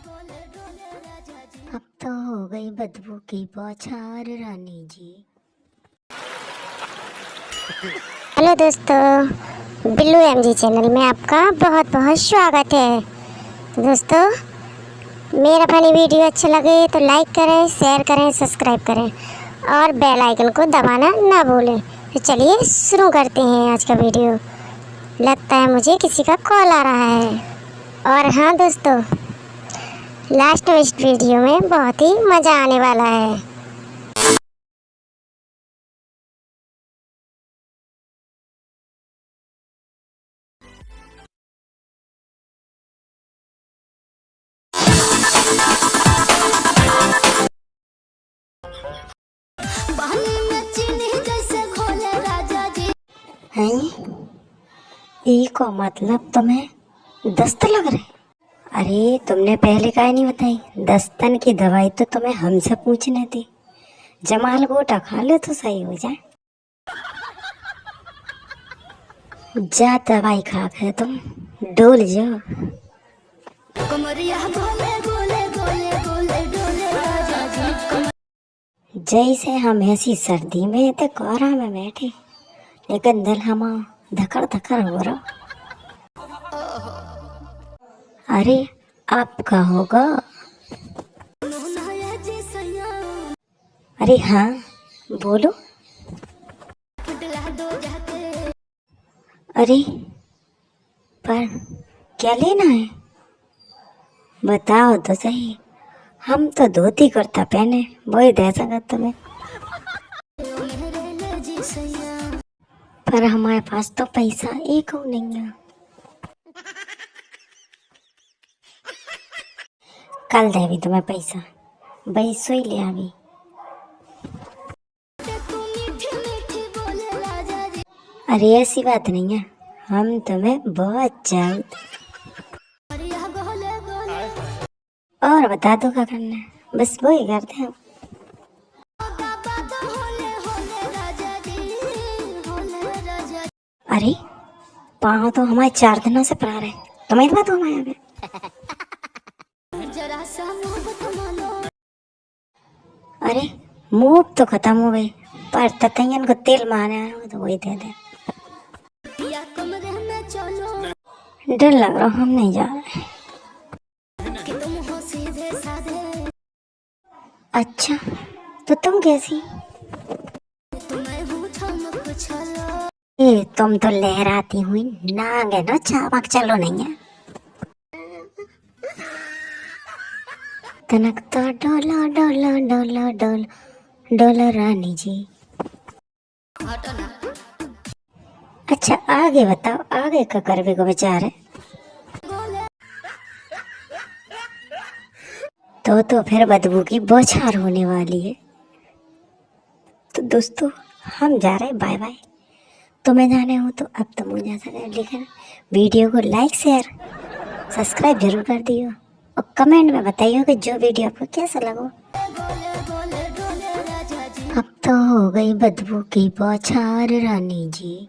अब तो हो गई बदबू की बौछार रानी जी। हेलो दोस्तों, बिल्लू एमजी चैनल में आपका बहुत बहुत स्वागत है। दोस्तों, मेरा फनी वीडियो अच्छा लगे तो लाइक करें, शेयर करें, सब्सक्राइब करें और बेल आइकन को दबाना ना भूलें। तो चलिए शुरू करते हैं आज का वीडियो। लगता है मुझे किसी का कॉल आ रहा है। और हाँ दोस्तों, लास्ट में इस वीडियो में बहुत ही मज़ा आने वाला है। हैं? ई को मतलब तुम्हें दस्त लग रहे? अरे तुमने पहले काहे नहीं बताई? दस्तन की दवाई तो तुम्हें हमसे पूछने थी। जमाल गोटा खा लो तो सही हो जाए। जा दवाई खा के तुम डोल जाओ। जैसे हम ऐसी सर्दी में तो कोहरा में बैठे, लेकिन दिल हम धकड़ धकड़ हो रहा। अरे आपका होगा? अरे हाँ बोलो। अरे पर क्या लेना है बताओ तो सही। हम तो धोती कुर्ता पहने, वही दे सकते तुम्हें। पर हमारे पास तो पैसा एक हो नहीं है। कल दे भी तुम्हें पैसा, वही सोई ले अभी। अरे ऐसी बात नहीं है, हम तुम्हें बहुत चाहते। और बता दो क्या करना है, बस वही करते हैं। अरे पाँव तो हमारे 4 दिनों से पड़ा रहे, तुम्हें तो बात हमारे आगे। अरे मुँह तो खत्म हो गई, पर ततैयन को तेल मारना है तो वही दे दे। डर लग रहा, हम नहीं जा रहे। अच्छा तो तुम कैसी? तुम तो लहराती हुई नाग है ना, चावक चलो नहीं है। तनक तो डोला डोला डोला डोला डोला रानी जी। अच्छा आगे बताओ, आगे का करवे को विचार है? तो फिर बदबू की बौछार होने वाली है। तो दोस्तों हम जा रहे हैं, बाय बाय। तुम्हें जाने हो तो अब तुम जा सकते, लेकिन वीडियो को लाइक शेयर सब्सक्राइब जरूर कर दियो और कमेंट में बताइए कि जो वीडियो आपको कैसा लगा। अब तो हो गई बदबू की बौछार रानी जी।